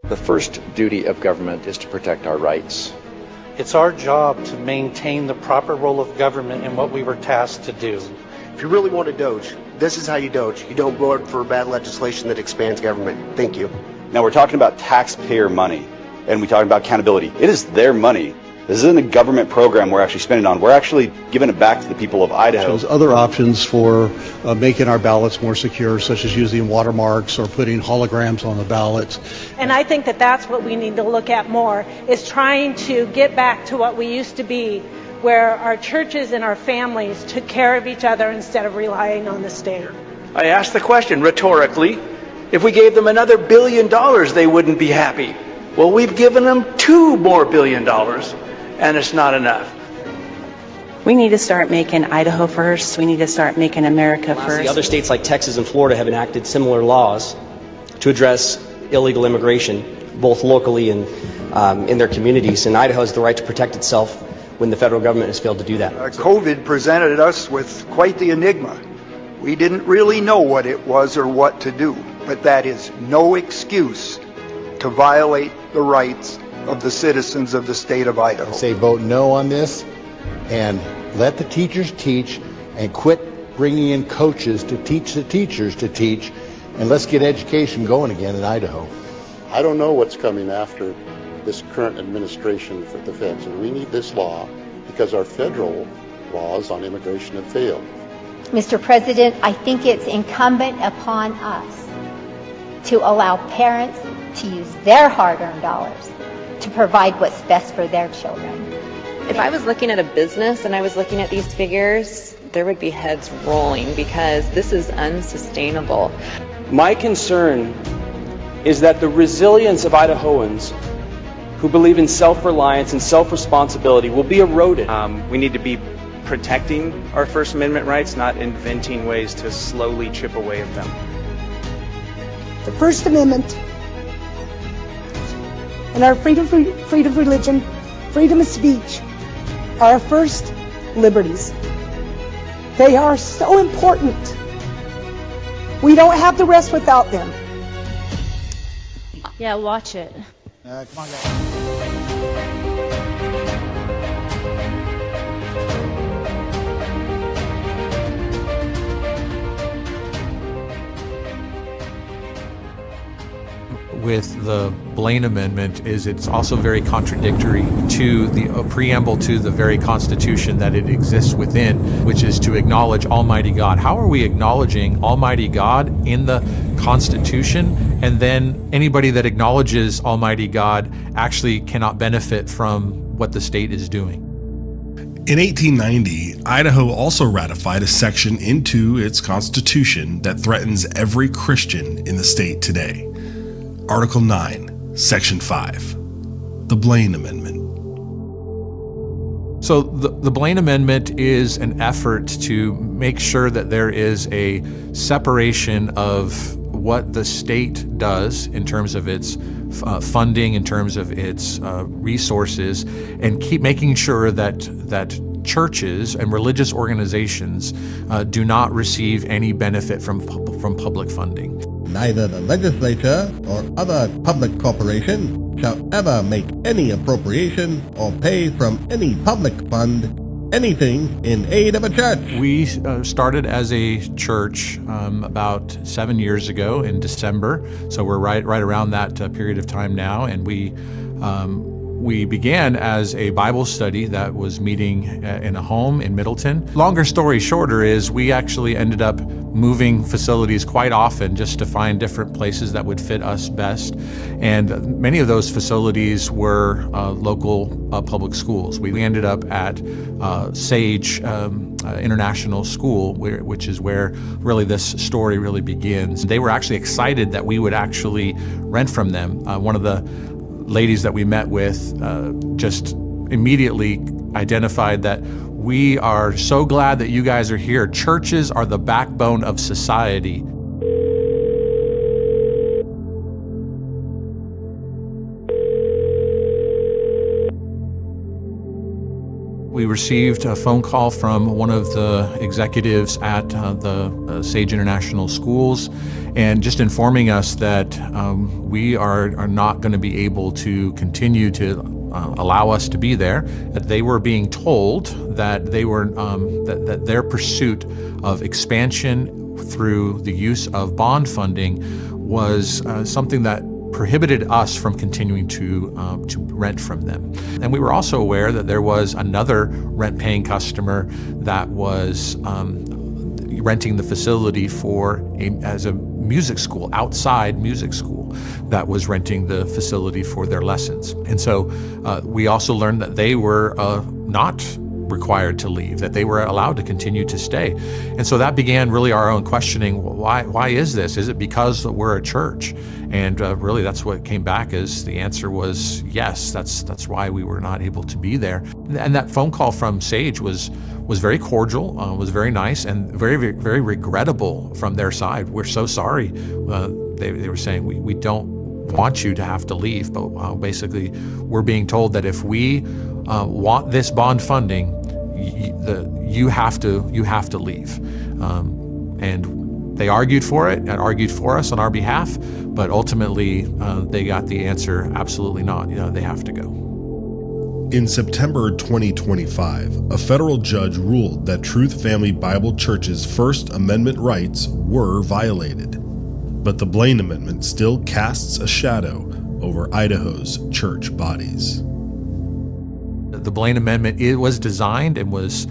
The first duty of government is to protect our rights. It's our job to maintain the proper role of government in what we were tasked to do. If you really want to doge, this is how you doge. You don't vote for bad legislation that expands government. Thank you. Now we're talking about taxpayer money, and we talk about accountability. It is their money. This isn't a government program we're actually spending on. We're actually giving it back to the people of Idaho. There's other options for making our ballots more secure, such as using watermarks or putting holograms on the ballots. And I think that that's what we need to look at more, is trying to get back to what we used to be, where our churches and our families took care of each other instead of relying on the state. I asked the question rhetorically, if we gave them another $1 billion, they wouldn't be happy. Well, we've given them $2 more billion, and it's not enough. We need to start making Idaho first. We need to start making America first. Other states like Texas and Florida have enacted similar laws to address illegal immigration, both locally and in their communities. And Idaho has the right to protect itself when the federal government has failed to do that. COVID presented us with quite the enigma. We didn't really know what it was or what to do, but that is no excuse to violate the rights of the citizens of the state of Idaho. Say vote no on this and let the teachers teach and quit bringing in coaches to teach the teachers to teach, and let's get education going again in Idaho. I don't know what's coming after this current administration for the feds, and we need this law because our federal laws on immigration have failed. Mr. President, I think it's incumbent upon us to allow parents to use their hard-earned dollars to provide what's best for their children. If I was looking at a business and I was looking at these figures, there would be heads rolling because this is unsustainable. My concern is that the resilience of Idahoans who believe in self-reliance and self-responsibility will be eroded. We need to be protecting our First Amendment rights, not inventing ways to slowly chip away at them. The First Amendment and our freedom of religion, freedom of speech are our first liberties. They are so important. We don't have the rest without them. Yeah, watch it. Come on, guys. With the Blaine Amendment is it's also very contradictory to the preamble to the very Constitution that it exists within, which is to acknowledge Almighty God. How are we acknowledging Almighty God in the Constitution, and then anybody that acknowledges Almighty God actually cannot benefit from what the state is doing? In 1890, Idaho also ratified a section into its constitution that threatens every Christian in the state today. Article 9, Section 5, the Blaine Amendment. So the Blaine Amendment is an effort to make sure that there is a separation of what the state does in terms of its funding, in terms of its resources, and keep making sure that churches and religious organizations do not receive any benefit from public funding. Neither the legislature or other public corporation shall ever make any appropriation or pay from any public fund anything in aid of a church. We started as a church about 7 years ago in December, so we're right around that period of time now, and we began as a Bible study that was meeting in a home in Middleton. Longer story shorter is we actually ended up moving facilities quite often just to find different places that would fit us best. And many of those facilities were local public schools. We ended up at Sage International School, which is where really this story really begins. They were actually excited that we would actually rent from them. One of the ladies that we met with just immediately identified that we are so glad that you guys are here. Churches are the backbone of society. We received a phone call from one of the executives at the Sage International Schools, and just informing us that we are not going to be able to continue to allow us to be there. That they were being told that they were that their pursuit of expansion through the use of bond funding was something that prohibited us from continuing to rent from them. And we were also aware that there was another rent-paying customer that was renting the facility as a music school, outside music school, that was renting the facility for their lessons. And so we also learned that they were not required to leave, that they were allowed to continue to stay. And so that began really our own questioning. Why is this? Is it because we're a church? And really that's what came back as the answer was yes, that's why we were not able to be there. And that phone call from Sage was very cordial, was very nice, and very, very, very regrettable from their side. We're so sorry. They were saying, we don't want you to have to leave, but basically we're being told that if we want this bond funding, you have to leave. And they argued for it and argued for us on our behalf, but ultimately they got the answer, absolutely not. They have to go. In September 2025, a federal judge ruled that Truth Family Bible Church's First Amendment rights were violated. But the Blaine Amendment still casts a shadow over Idaho's church bodies. The Blaine Amendment, it was designed and was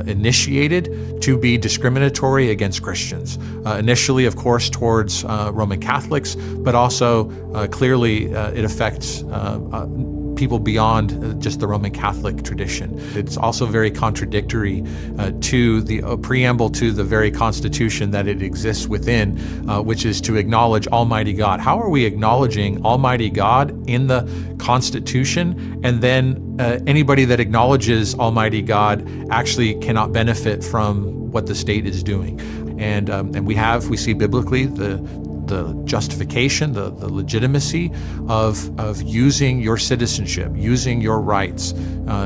initiated to be discriminatory against Christians. Initially, of course, towards Roman Catholics, but also clearly it affects people beyond just the Roman Catholic tradition. It's also very contradictory to the preamble to the very Constitution that it exists within, which is to acknowledge Almighty God. How are we acknowledging Almighty God in the Constitution, and then anybody that acknowledges Almighty God actually cannot benefit from what the state is doing? And we see biblically the justification, the legitimacy of using your citizenship, using your rights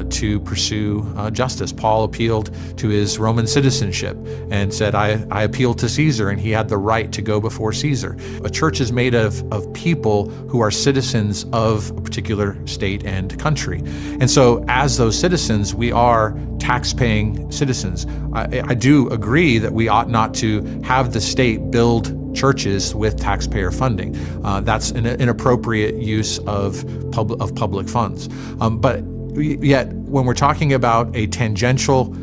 to pursue justice. Paul appealed to his Roman citizenship and said, I appeal to Caesar, and he had the right to go before Caesar. A church is made of people who are citizens of a particular state and country. And so as those citizens, we are tax-paying citizens. I do agree that we ought not to have the state build churches with taxpayer funding. That's an inappropriate use of public funds. But yet, when we're talking about a tangential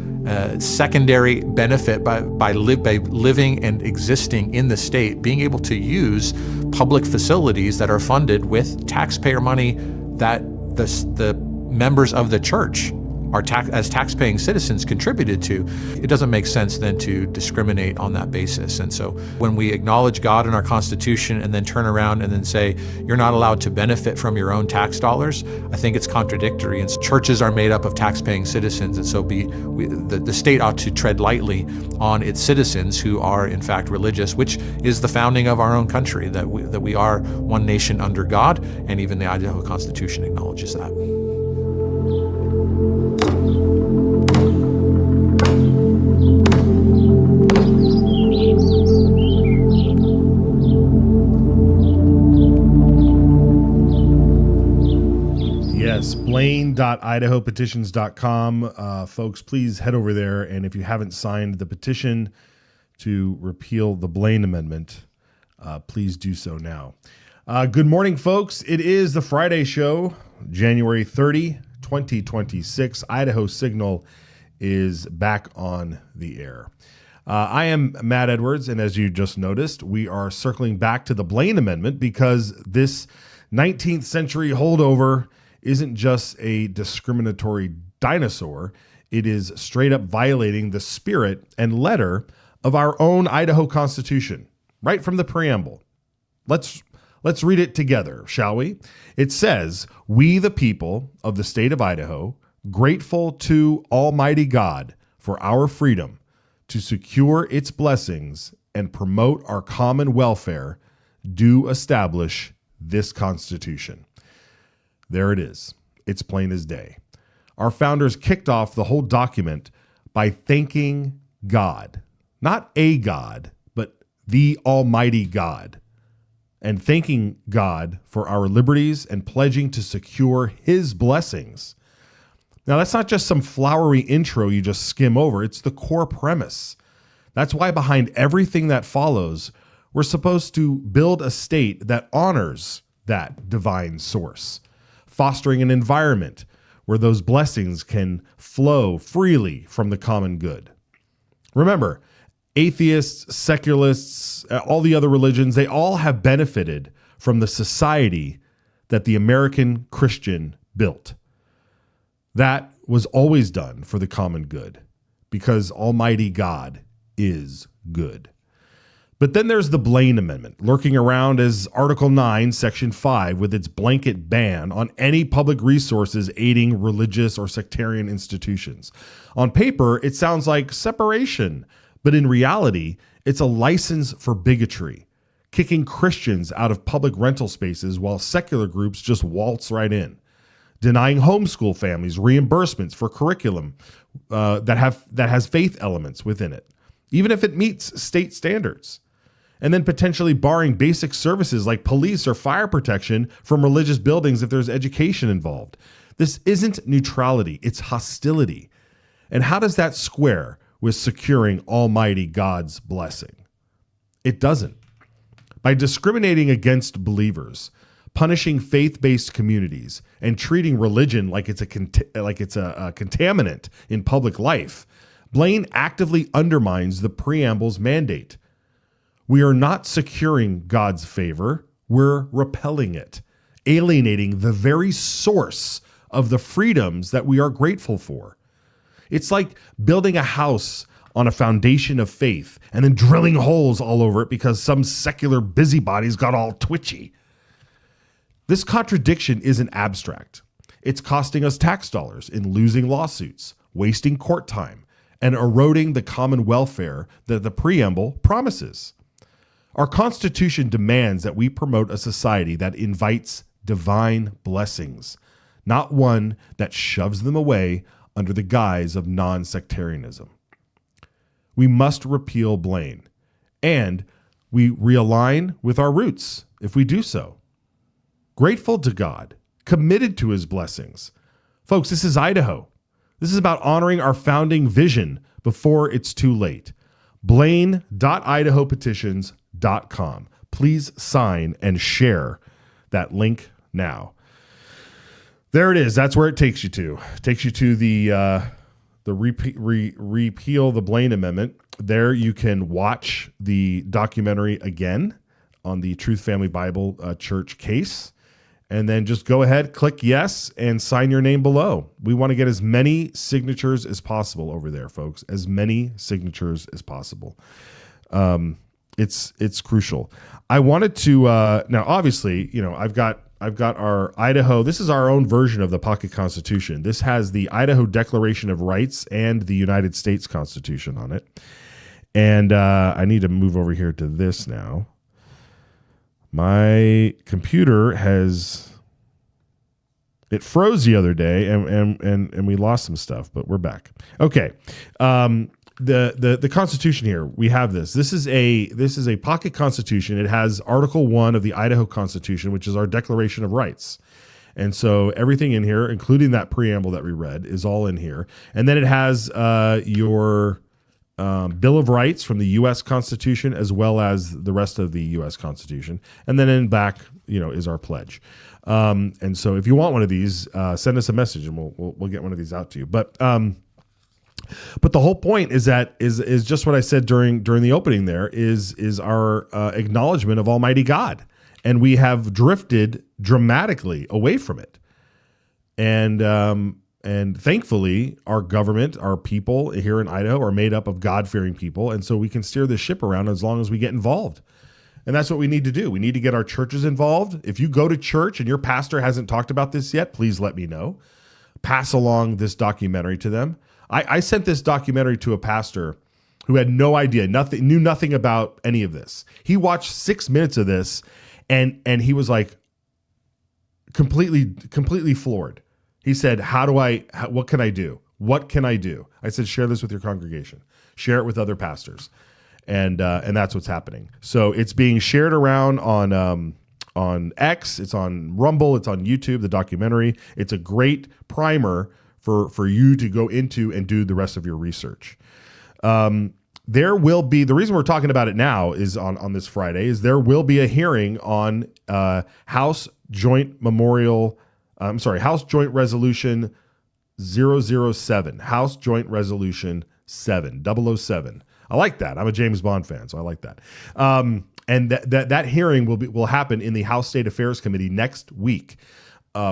secondary benefit by living and existing in the state, being able to use public facilities that are funded with taxpayer money that the members of the church are as tax-paying citizens contributed to, it doesn't make sense then to discriminate on that basis. And so when we acknowledge God in our Constitution and then turn around and then say, you're not allowed to benefit from your own tax dollars, I think it's contradictory. And churches are made up of tax-paying citizens, and so the state ought to tread lightly on its citizens who are in fact religious, which is the founding of our own country, that we are one nation under God, and even the Idaho Constitution acknowledges that. Yes, blaine.idahopetitions.com. Folks, please head over there. And if you haven't signed the petition to repeal the Blaine Amendment, please do so now. Good morning, folks. It is the Friday show, January 30, 2026. Idaho Signal is back on the air. I am Matt Edwards, and as you just noticed, we are circling back to the Blaine Amendment because this 19th century holdover isn't just a discriminatory dinosaur. It is straight up violating the spirit and letter of our own Idaho Constitution, right from the preamble. Let's read it together, shall we? It says, "We, the people of the state of Idaho, grateful to Almighty God for our freedom to secure its blessings and promote our common welfare, do establish this Constitution." There it is. It's plain as day. our founders kicked off the whole document by thanking God, not a God, but the Almighty God, and thanking God for our liberties and pledging to secure his blessings. Now, that's not just some flowery intro you just skim over. It's the core premise. That's why behind everything that follows, we're supposed to build a state that honors that divine source, fostering an environment where those blessings can flow freely from the common good. Remember, atheists, secularists, all the other religions, they all have benefited from the society that the American Christian built. That was always done for the common good because Almighty God is good. But then there's the Blaine Amendment, lurking around as Article 9, Section 5, with its blanket ban on any public resources aiding religious or sectarian institutions. On paper, it sounds like separation, but in reality, it's a license for bigotry, kicking Christians out of public rental spaces while secular groups just waltz right in, denying homeschool families reimbursements for curriculum that has faith elements within it, even if it meets state standards, and then potentially barring basic services like police or fire protection from religious buildings if there's education involved. This isn't neutrality, it's hostility. And how does that square with securing Almighty God's blessing? It doesn't. By discriminating against believers, punishing faith-based communities, and treating religion like it's a contaminant in public life, Blaine actively undermines the preamble's mandate. We are not securing God's favor, we're repelling it, alienating the very source of the freedoms that we are grateful for. It's like building a house on a foundation of faith and then drilling holes all over it because some secular busybodies got all twitchy. This contradiction isn't abstract. It's costing us tax dollars in losing lawsuits, wasting court time, and eroding the common welfare that the preamble promises. Our Constitution demands that we promote a society that invites divine blessings, not one that shoves them away under the guise of non-sectarianism. We must repeal Blaine, and we realign with our roots if we do so. Grateful to God, committed to his blessings. Folks, this is Idaho. This is about honoring our founding vision before it's too late. Blaine.idahopetitions.com. Please sign and share that link now. There it is. That's where it takes you to. It takes you to the repeal the Blaine Amendment. There you can watch the documentary again on the Truth Family Bible Church case. And then just go ahead, click yes, and sign your name below. We want to get as many signatures as possible over there, folks. As many signatures as possible. It's crucial. I wanted to now, obviously, I've got our Idaho. This is our own version of the Pocket Constitution. This has the Idaho Declaration of Rights and the United States Constitution on it. And I need to move over here to this now. My computer it froze the other day and we lost some stuff, but we're back. Okay. The Constitution here, we have this. This is a pocket Constitution. It has Article 1 of the Idaho Constitution, which is our Declaration of Rights. And so everything in here, including that preamble that we read, is all in here. And then it has your Bill of Rights from the U.S. Constitution, as well as the rest of the U.S. Constitution. And then in back, is our pledge. And so if you want one of these, send us a message and we'll get one of these out to you. But the whole point is just what I said during the opening there is our acknowledgement of Almighty God. And we have drifted dramatically away from it. And thankfully, our government, our people here in Idaho are made up of God-fearing people. And so we can steer the ship around as long as we get involved. And that's what we need to do. We need to get our churches involved. If you go to church and your pastor hasn't talked about this yet, please let me know. Pass along this documentary to them. I sent this documentary to a pastor who had no idea, knew nothing about any of this. He watched 6 minutes of this and he was like completely floored. He said, what can I do? What can I do? I said, share this with your congregation. Share it with other pastors. And that's what's happening. So it's being shared around on X, it's on Rumble, it's on YouTube, the documentary. It's a great primer for you to go into and do the rest of your research. There will be, the reason we're talking about it now is on this Friday, is there will be a hearing on House Joint Resolution 007, House Joint Resolution 007. I like that. I'm a James Bond fan, so I like that. And that hearing will happen in the House State Affairs Committee next week.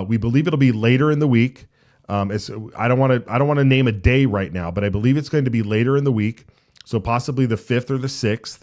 We believe it'll be later in the week. I don't want to name a day right now, but I believe it's going to be later in the week, so possibly the 5th or the 6th.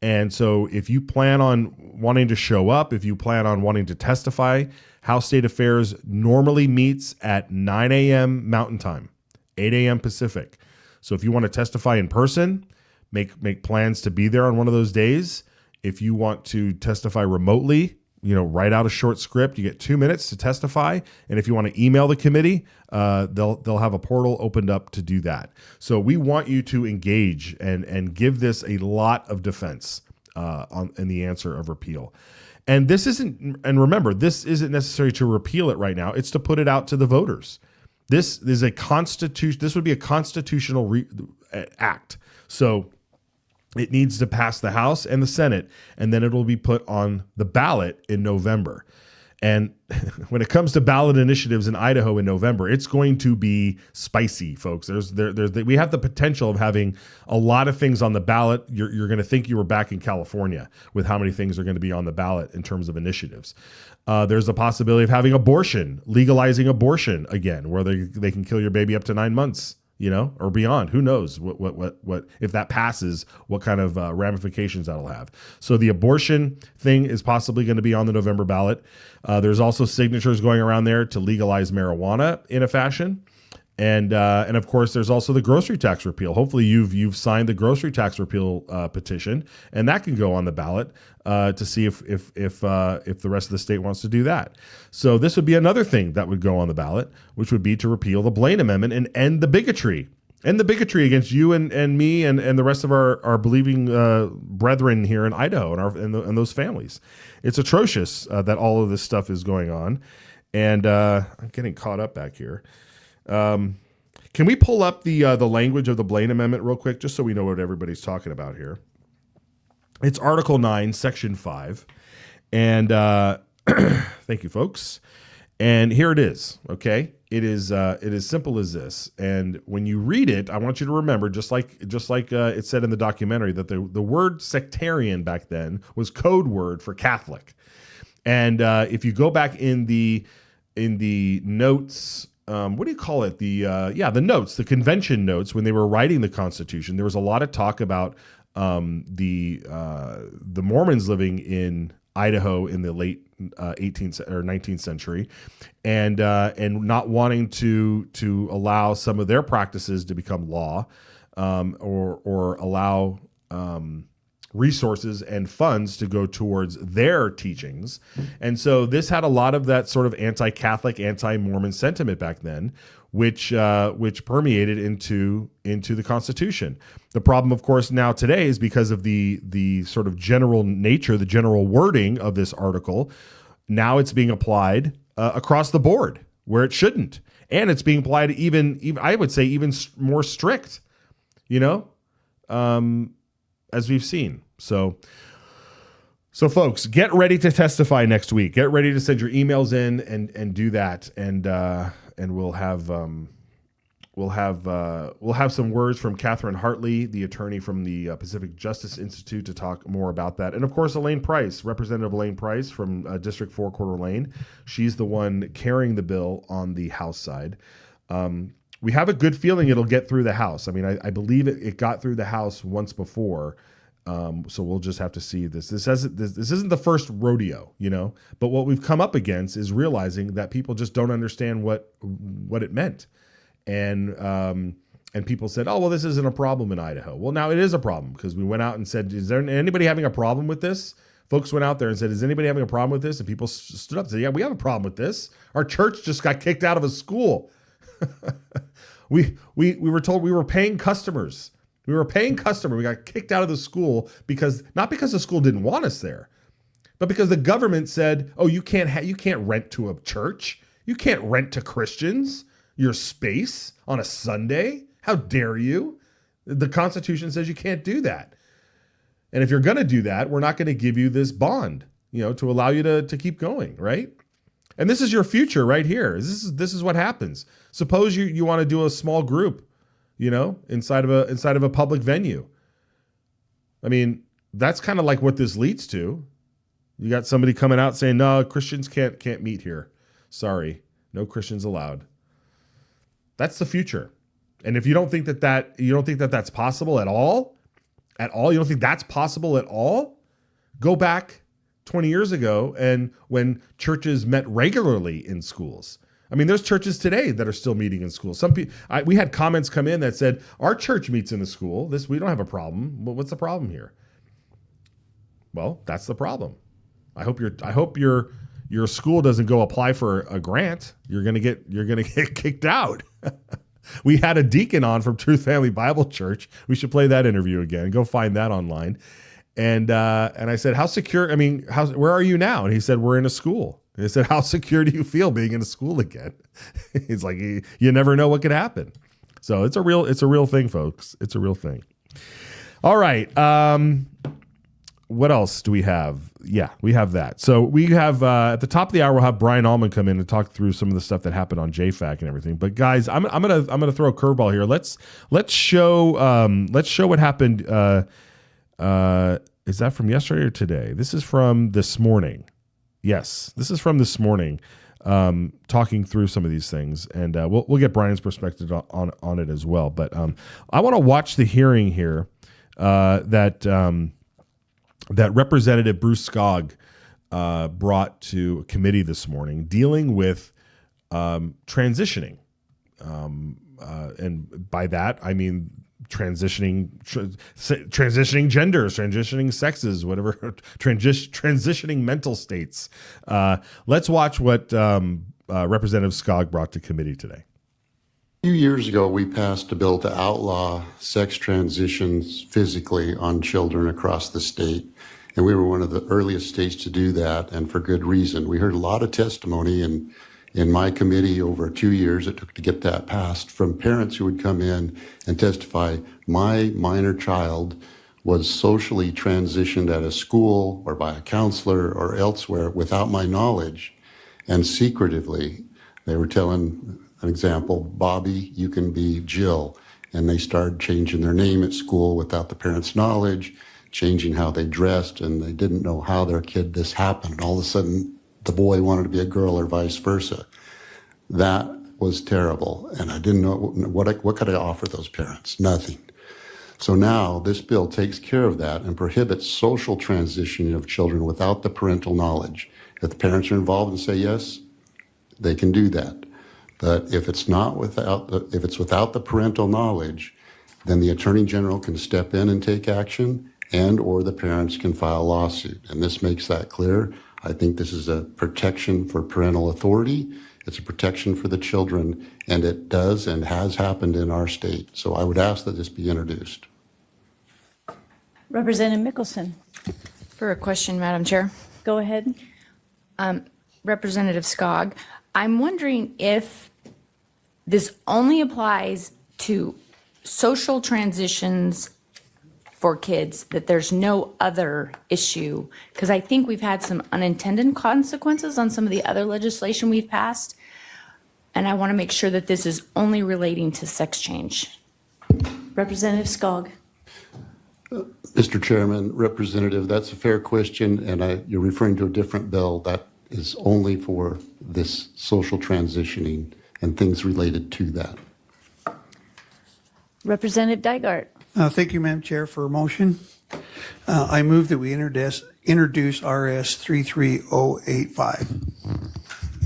And so if you plan on wanting to show up, if you plan on wanting to testify, House State Affairs normally meets at 9 a.m. Mountain Time, 8 a.m. Pacific. So if you want to testify in person, make plans to be there on one of those days. If you want to testify remotely, write out a short script. You get 2 minutes to testify. And if you want to email the committee, they'll have a portal opened up to do that. So we want you to engage and give this a lot of defense in the answer of repeal. And this isn't necessary to repeal it right now. It's to put it out to the voters. This is a constitution. This would be a constitutional act. So it needs to pass the House and the Senate, and then it'll be put on the ballot in November. And when it comes to ballot initiatives in Idaho in November, it's going to be spicy, folks. We have the potential of having a lot of things on the ballot. You're going to think you were back in California with how many things are going to be on the ballot in terms of initiatives. There's a possibility of having abortion, legalizing abortion again, where they can kill your baby up to 9 months. Or beyond. Who knows what if that passes, what kind of ramifications that'll have. So the abortion thing is possibly going to be on the November ballot. There's also signatures going around there to legalize marijuana in a fashion. And of course, there's also the grocery tax repeal. Hopefully you've signed the grocery tax repeal petition, and that can go on the ballot to see if the rest of the state wants to do that. So this would be another thing that would go on the ballot, which would be to repeal the Blaine Amendment and end the bigotry. End the bigotry against you and me and the rest of our believing brethren here in Idaho and those families. It's atrocious that all of this stuff is going on. And I'm getting caught up back here. Can we pull up the language of the Blaine Amendment real quick, just so we know what everybody's talking about here? It's Article 9, Section 5. And thank you, folks. And here it is, okay? It is simple as this. And when you read it, I want you to remember, just like it said in the documentary, that the word sectarian back then was code word for Catholic. And if you go back in the notes, what do you call it? The notes, the convention notes, when they were writing the Constitution, there was a lot of talk about the Mormons living in Idaho in the late 18th or 19th century, and not wanting to allow some of their practices to become law, or allow resources and funds to go towards their teachings. And so this had a lot of that sort of anti-Catholic, anti-Mormon sentiment back then, which permeated into the Constitution. The problem, of course, now today is because of the sort of general nature, the general wording of this article. Now it's being applied across the board where it shouldn't, and it's being applied even I would say even more strict, as we've seen. So folks, get ready to testify next week. Get ready to send your emails in and do that, and we'll have some words from Catherine Hartley, the attorney from the Pacific Justice Institute, to talk more about that. And of course, Elaine Price, Representative Elaine Price from District 4 Coeur d'Alene. She's the one carrying the bill on the House side. We have a good feeling it'll get through the House. I mean, I believe it got through the House once before. So we'll just have to see this. This isn't the first rodeo, but what we've come up against is realizing that people just don't understand what it meant. And people said, oh, well, this isn't a problem in Idaho. Well, now it is a problem, because we went out and said, is there anybody having a problem with this? Folks went out there and said, is anybody having a problem with this? And people stood up and said, yeah, we have a problem with this. Our church just got kicked out of a school. We were told we were paying customers. We were paying customers. We got kicked out of the school not because the school didn't want us there, but because the government said, oh, you can't rent to a church. You can't rent to Christians your space on a Sunday. How dare you? The Constitution says you can't do that. And if you're going to do that, we're not going to give you this bond, to allow you to keep going, right? And this is your future right here. This is what happens. Suppose you want to do a small group, inside of a public venue. I mean, that's kind of like what this leads to. You got somebody coming out saying, no, Christians can't meet here. Sorry, no Christians allowed. That's the future. And if you don't think that's possible at all, you don't think that's possible at all, go back 20 years ago and when churches met regularly in schools. I mean, there's churches today that are still meeting in schools. Some people, we had comments come in that said, our church meets in the school. We don't have a problem. Well, what's the problem here? Well, that's the problem. I hope your school doesn't go apply for a grant. You're gonna get kicked out. We had a deacon on from Truth Family Bible Church. We should play that interview again. Go find that online. And I said, how secure? I mean, where are you now? And he said, we're in a school. And I said, how secure do you feel being in a school again? He's like, you never know what could happen. So it's a real thing, folks. It's a real thing. All right. What else do we have? Yeah, we have that. So we have at the top of the hour, we'll have Brian Allman come in and talk through some of the stuff that happened on JFAC and everything. But guys, I'm gonna throw a curveball here. Let's show what happened. Is that from yesterday or today? This is from this morning. Yes, this is from this morning. Talking through some of these things, and we'll get Brian's perspective on it as well. But I want to watch the hearing here that Representative Bruce Skog brought to committee this morning, dealing with transitioning, and by that I mean transitioning genders, transitioning sexes, whatever, transitioning mental states. Let's watch what Representative Skog brought to committee today. A few years ago, we passed a bill to outlaw sex transitions physically on children across the state. And we were one of the earliest states to do that, and for good reason. We heard a lot of testimony in my committee over 2 years it took to get that passed from parents who would come in and testify, my minor child was socially transitioned at a school or by a counselor or elsewhere without my knowledge, and secretively. They were telling, an example, Bobby, you can be Jill. And they started changing their name at school without the parents' knowledge, changing how they dressed, and they didn't know how their kid this happened. And all of a sudden, the boy wanted to be a girl or vice versa. That was terrible. And I didn't know what could I offer those parents? Nothing. So now this bill takes care of that and prohibits social transitioning of children without the parental knowledge. If the parents are involved and say yes, they can do that. But if it's without the parental knowledge, then the Attorney General can step in and take action, and or the parents can file a lawsuit. And this makes that clear. I think this is a protection for parental authority. It's a protection for the children, and it does and has happened in our state. So I would ask that this be introduced. Representative Mickelson. For a question, Madam Chair. Go ahead. Representative Skog, I'm wondering if this only applies to social transitions for kids, that there's no other issue, because I think we've had some unintended consequences on some of the other legislation we've passed, and I want to make sure that this is only relating to sex change. Representative Skog. Mr. Chairman, Representative, that's a fair question, and you're referring to a different bill that is only for this social transitioning and things related to that. Representative Dygart. Thank you, Madam Chair, for a motion. I move that we introduce RS 33085.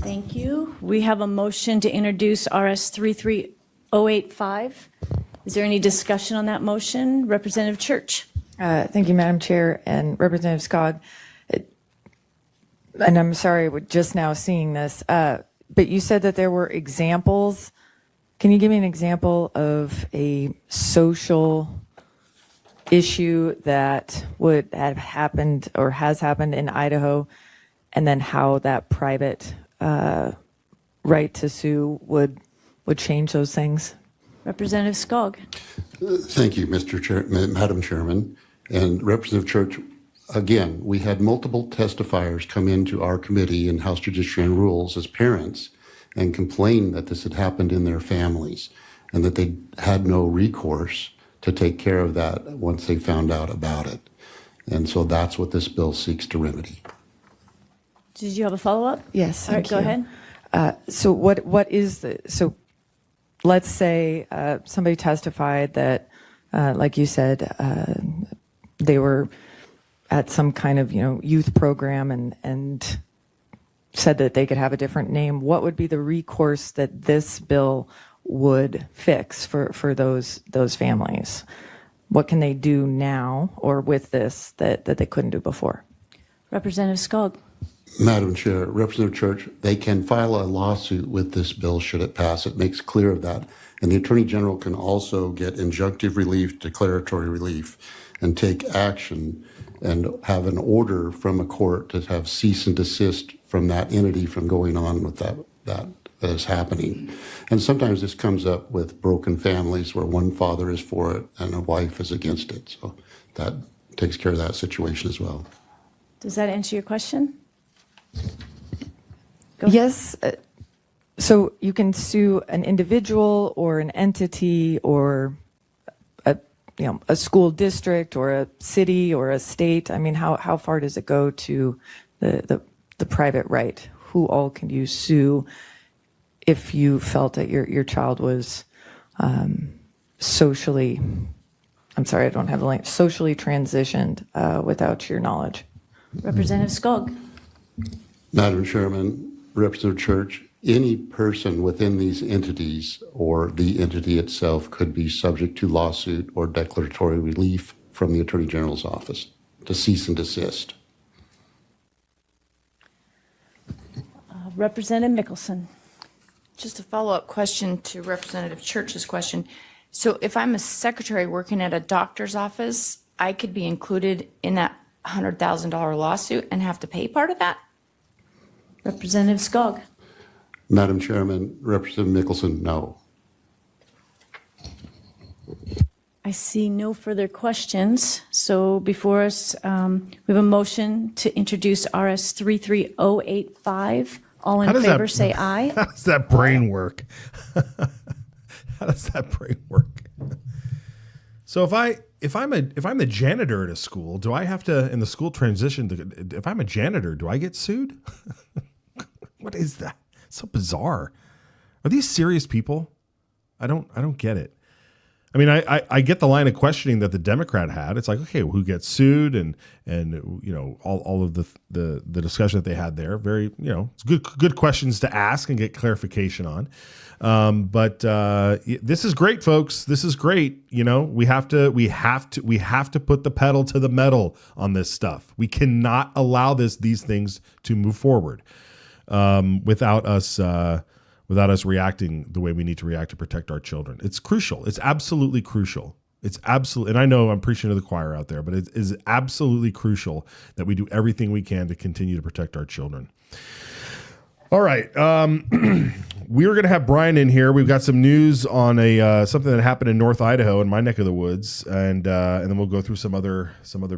Thank you. We have a motion to introduce RS 33085. Is there any discussion on that motion? Representative Church. Thank you, Madam Chair, and Representative Skog. and I'm sorry, we're just now seeing this, but you said that there were examples. Can you give me an example of a social issue that would have happened or has happened in Idaho, and then how that private right to sue would change those things? Representative Skog. Thank you, Madam Chairman. And Representative Church, again, we had multiple testifiers come into our committee in House Judiciary and Rules as parents and complain that this had happened in their families and that they had no recourse to take care of that once they found out about it. And so that's what this bill seeks to remedy. Did you have a follow-up? Yes. All right, go ahead. So what is so let's say somebody testified that, like you said, they were at some kind of youth program and said that they could have a different name. What would be the recourse that this bill would fix for those families? What can they do now or with this that they couldn't do before? Representative Skog. Madam Chair, Representative Church, they can file a lawsuit with this bill should it pass. It makes clear of that. And the Attorney General can also get injunctive relief, declaratory relief, and take action and have an order from a court to have cease and desist from that entity from going on with that is happening. And sometimes this comes up with broken families where one father is for it and a wife is against it. So that takes care of that situation as well. Does that answer your question? Yes. So you can sue an individual or an entity or a school district or a city or a state. I mean, how far does it go to the private right? Who all can you sue if you felt that your child was socially, I'm sorry, I don't have the language, socially transitioned without your knowledge? Representative Skog. Madam Chairman, Representative Church, any person within these entities or the entity itself could be subject to lawsuit or declaratory relief from the Attorney General's office to cease and desist. Representative Mickelson. Just a follow-up question to Representative Church's question. So if I'm a secretary working at a doctor's office, I could be included in that $100,000 lawsuit and have to pay part of that? Representative Skog. Madam Chairman, Representative Mickelson, no. I see no further questions. So before us, we have a motion to introduce RS 33085. All in favor, say aye. How does that brain work? How does that brain work? So if I'm a janitor at a school, do I have to, in the school transition, if I'm a janitor, do I get sued? What is that? It's so bizarre. Are these serious people? I don't get it. I mean, I get the line of questioning that the Democrat had. It's like, okay, well, who gets sued and all of the discussion that they had there. Very, it's good questions to ask and get clarification on. But this is great, folks. This is great. We have to put the pedal to the metal on this stuff. We cannot allow these things to move forward without us reacting the way we need to react to protect our children. It's crucial. It's absolutely crucial. And I know I'm preaching to the choir out there, but it is absolutely crucial that we do everything we can to continue to protect our children. All right. We're going to have Brian in here. We've got some news on something that happened in North Idaho in my neck of the woods. And then we'll go through some other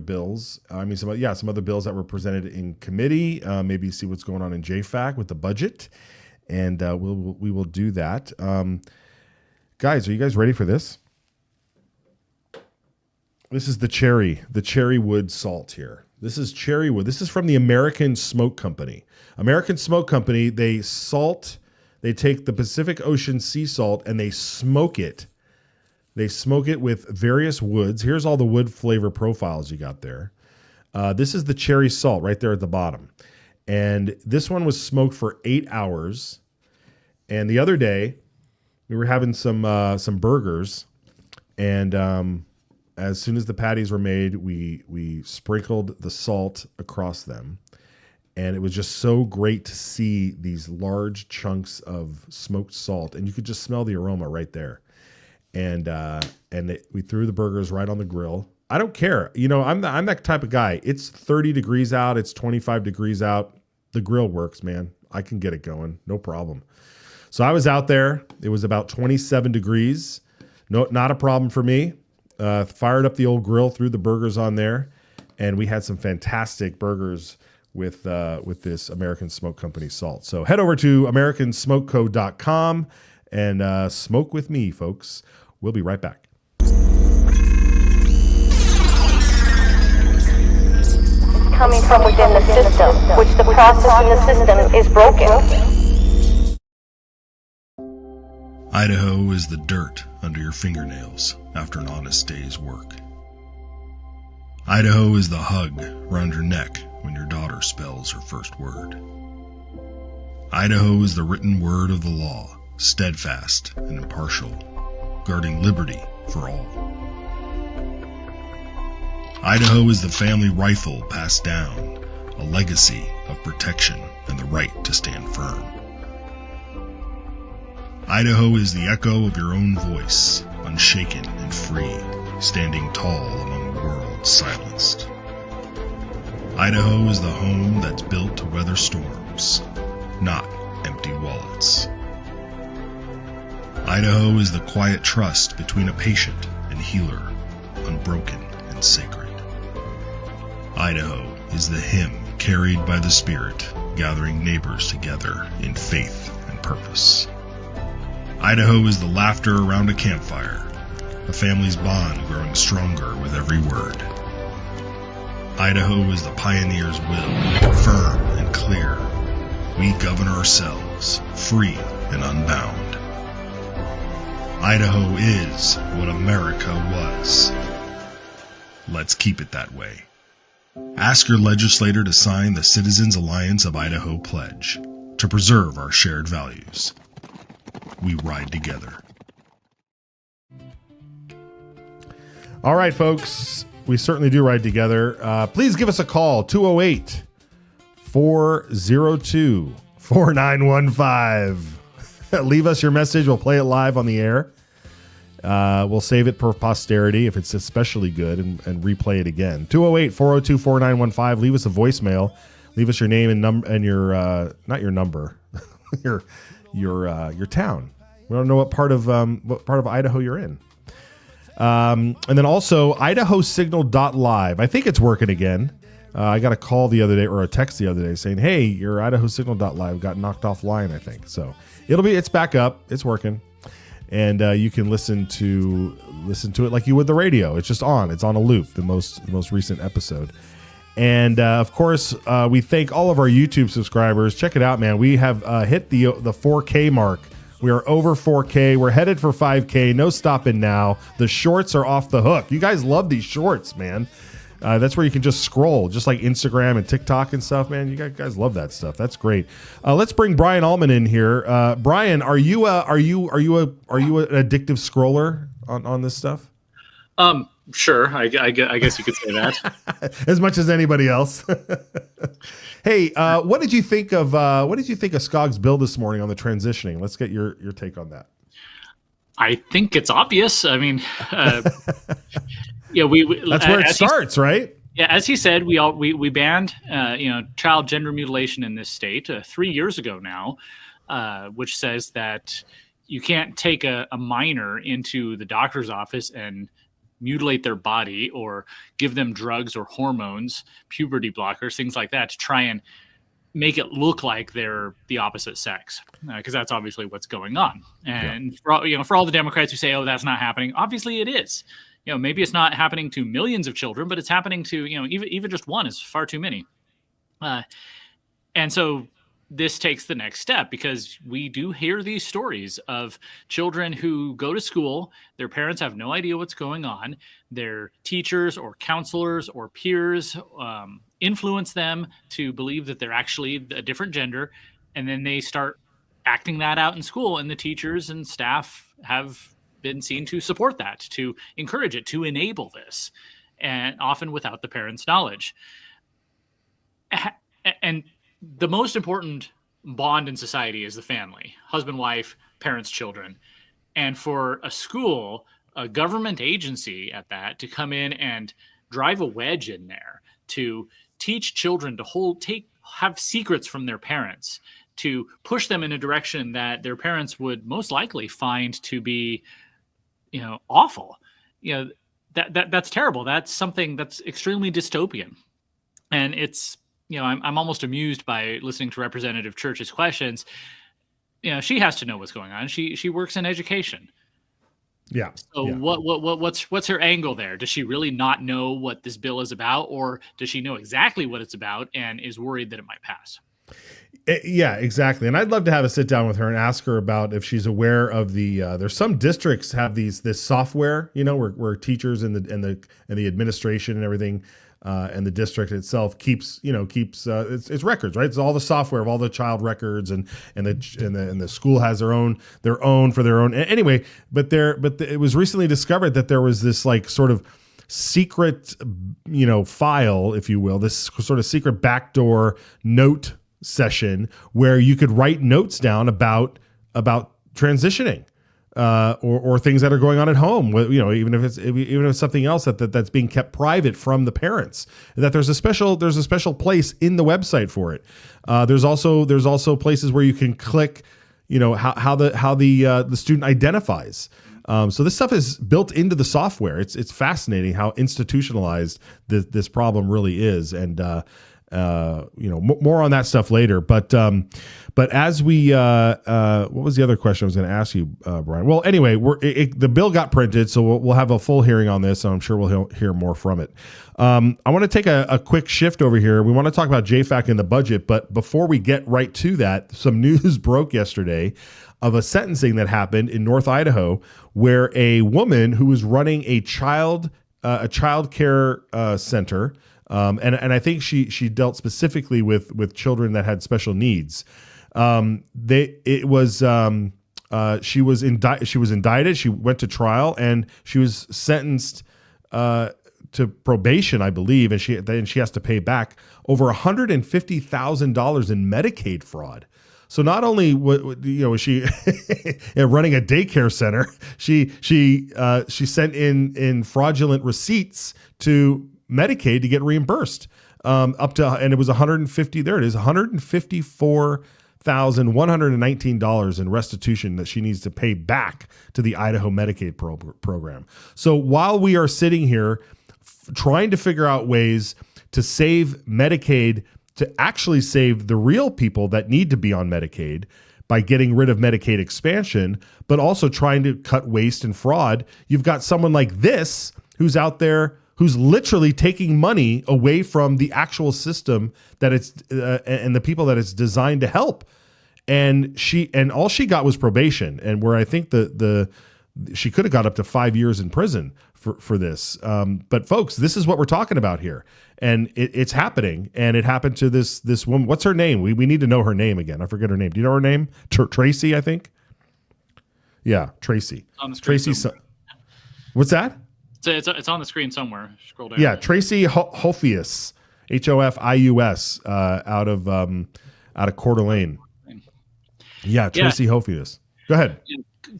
bills. Some other bills that were presented in committee, maybe see what's going on in JFAC with the budget. And we will do that. Guys, are you guys ready for this? This is the cherry wood salt here. This is cherry wood. This is from the American Smoke Company. American Smoke Company, they take the Pacific Ocean sea salt and they smoke it. They smoke it with various woods. Here's all the wood flavor profiles you got there. This is the cherry salt right there at the bottom. And this one was smoked for 8 hours. And the other day, we were having some burgers, and as soon as the patties were made, we sprinkled the salt across them, And it was just so great to see these large chunks of smoked salt, and you could just smell the aroma right there. And we threw the burgers right on the grill. I don't care. I'm that type of guy. It's 30 degrees out. It's 25 degrees out. The grill works, man. I can get it going. No problem. So I was out there. It was about 27 degrees. No, not a problem for me. Fired up the old grill, threw the burgers on there, and we had some fantastic burgers with this American Smoke Company salt. So head over to americansmokeco.com and smoke with me, folks. We'll be right back. Coming from within the system, which the process in the system is broken. Idaho is the dirt under your fingernails after an honest day's work. Idaho is the hug around your neck when your daughter spells her first word. Idaho is the written word of the law, steadfast and impartial, guarding liberty for all. Idaho is the family rifle passed down, a legacy of protection and the right to stand firm. Idaho is the echo of your own voice, unshaken and free, standing tall among the world's silenced. Idaho is the home that's built to weather storms, not empty wallets. Idaho is the quiet trust between a patient and healer, unbroken and sacred. Idaho is the hymn carried by the Spirit, gathering neighbors together in faith and purpose. Idaho is the laughter around a campfire, a family's bond growing stronger with every word. Idaho is the pioneer's will, firm and clear. We govern ourselves, free and unbound. Idaho is what America was. Let's keep it that way. Ask your legislator to sign the Citizens Alliance of Idaho pledge to preserve our shared values. We ride together. All right, folks. We certainly do ride together. Please give us a call, 208-402-4915. Leave us your message. We'll play it live on the air. We'll save it for posterity if it's especially good and replay it again. 208-402-4915. Leave us a voicemail. Leave us your name and your not your number, your town. We don't know what part of Idaho you're in. And then also IdahoSignal.live. I think it's working again. I got a call the other day or a text the other day saying, "Hey, your IdahoSignal.live got knocked offline." I think so. It's back up. It's working, and you can listen to it like you would the radio. It's just on. It's on a loop. The most recent episode. And of course, we thank all of our YouTube subscribers. Check it out, man. We have hit the 4K mark. We are over 4K. We're headed for 5K. No stopping now. The shorts are off the hook. You guys love these shorts, man. That's where you can just scroll, just like Instagram and TikTok and stuff, man. You guys love that stuff. That's great. Let's bring Brian Allman in here. Brian, are you an addictive scroller on this stuff? Sure. I guess you could say that. As much as anybody else. Hey, what did you think of Skog's bill this morning on the transitioning? Let's get your take on that. I think it's obvious. I mean, we that's where it starts, right? Yeah, as he said, we banned child gender mutilation in this state 3 years ago now, which says that you can't take a minor into the doctor's office and mutilate their body or give them drugs or hormones, puberty blockers, things like that, to try and make it look like they're the opposite sex, because that's obviously what's going on. And for all the Democrats who say, "Oh, that's not happening," obviously it is. Maybe it's not happening to millions of children, but it's happening to even just one is far too many. And so this takes the next step, because we do hear these stories of children who go to school, their parents have no idea what's going on, their teachers or counselors or peers influence them to believe that they're actually a different gender, and then they start acting that out in school, and the teachers and staff have been seen to support that, to encourage it, to enable this, and often without the parents' knowledge. And the most important bond in society is the family, husband, wife, parents, children. And for a school, a government agency at that, to come in and drive a wedge in there to teach children to have secrets from their parents, to push them in a direction that their parents would most likely find to be, awful. That's terrible. That's something that's extremely dystopian. And it's, I'm almost amused by listening to Representative Church's questions. She has to know what's going on. She works in education. Yeah. So what's her angle there? Does she really not know what this bill is about, or does she know exactly what it's about and is worried that it might pass? Yeah, exactly. And I'd love to have a sit down with her and ask her about if she's aware of the. There's some districts have this software, where teachers and the administration and everything, and the district itself keeps its records, right? It's all the software of all the child records, and the school has their own for their own. Anyway, but it was recently discovered that there was this like sort of secret, file, if you will, this sort of secret backdoor note session where you could write notes down about transitioning, or things that are going on at home, even if it's something else that's being kept private from the parents, that there's a special place in the website for it. There's also places where you can click, how the student identifies. So this stuff is built into the software. It's fascinating how institutionalized this problem really is. And, more on that stuff later. But as we, what was the other question I was going to ask you, Brian? Well, anyway, the bill got printed, so we'll have a full hearing on this, and I'm sure we'll hear more from it. I want to take a quick shift over here. We want to talk about JFAC and the budget, but before we get right to that, some news broke yesterday of a sentencing that happened in North Idaho, where a woman who was running a child care center. And I think she dealt specifically with children that had special needs. She was indicted. She went to trial, and she was sentenced to probation, I believe, and she has to pay back over $150,000 in Medicaid fraud. So not only was she running a daycare center, she sent in fraudulent receipts to Medicaid to get reimbursed, up to, and it was $154,119 in restitution that she needs to pay back to the Idaho Medicaid program. So while we are sitting here trying to figure out ways to save Medicaid, to actually save the real people that need to be on Medicaid by getting rid of Medicaid expansion, but also trying to cut waste and fraud, you've got someone like this who's out there who's literally taking money away from the actual system that it's and the people that it's designed to help. And all she got was probation, and where I think she could have got up to 5 years in prison for this. But folks, this is what we're talking about here, and it's happening. And it happened to this woman. What's her name? We need to know her name again. I forget her name. Do you know her name? Tracy, I think. Yeah, Tracy. On the screen Tracy. somewhere. What's that? It's on the screen somewhere. Scroll down. Yeah, Tracy Hofius, Hofius, out of Coeur d'Alene. Yeah, Tracy Hofius. Go ahead.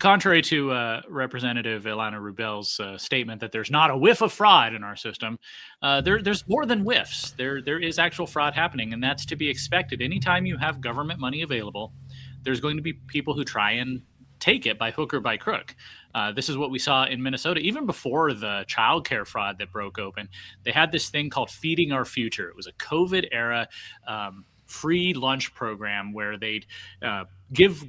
Contrary to Representative Ilana Rubel's statement that there's not a whiff of fraud in our system, there's more than whiffs. There is actual fraud happening, and that's to be expected. Anytime you have government money available, there's going to be people who try and take it by hook or by crook. This is what we saw in Minnesota, even before the childcare fraud that broke open. They had this thing called Feeding Our Future. It was a COVID era free lunch program where they'd give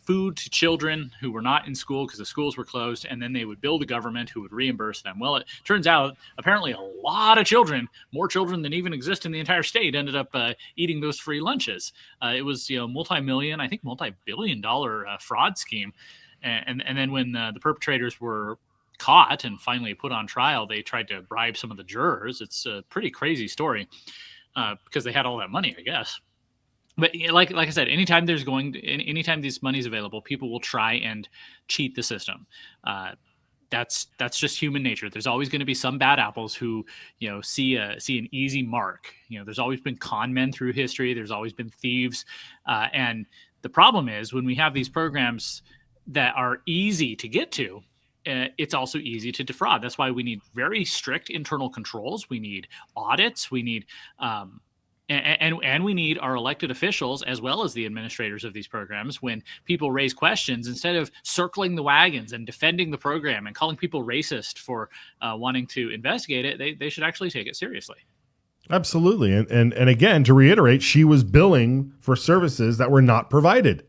food to children who were not in school because the schools were closed, and then they would bill the government who would reimburse them. Well, it turns out apparently a lot of children, more children than even exist in the entire state, ended up eating those free lunches. It was multi-billion-dollar fraud scheme. And then when the perpetrators were caught and finally put on trial, they tried to bribe some of the jurors. It's a pretty crazy story because they had all that money, I guess. But like I said, anytime this money is available, people will try and cheat the system. that's just human nature. There's always going to be some bad apples who, see an easy mark. There's always been con men through history. There's always been thieves. And the problem is when we have these programs that are easy to get to, it's also easy to defraud. That's why we need very strict internal controls. We need audits. We need, and we need our elected officials as well as the administrators of these programs. When people raise questions, instead of circling the wagons and defending the program and calling people racist for wanting to investigate it, they should actually take it seriously. Absolutely. And again, to reiterate, she was billing for services that were not provided.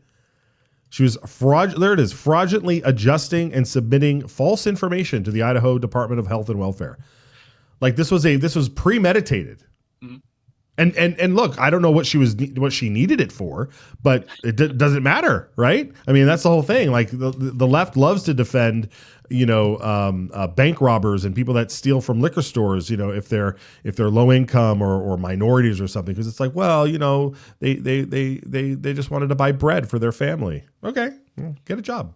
She was fraudulently adjusting and submitting false information to the Idaho Department of Health and Welfare. Like this was premeditated. Mm-hmm. And look, I don't know what she needed it for, but it doesn't matter, right? I mean, that's the whole thing. Like the left loves to defend, bank robbers and people that steal from liquor stores, if they're low income or minorities or something, because it's like, well, they just wanted to buy bread for their family. Okay, get a job.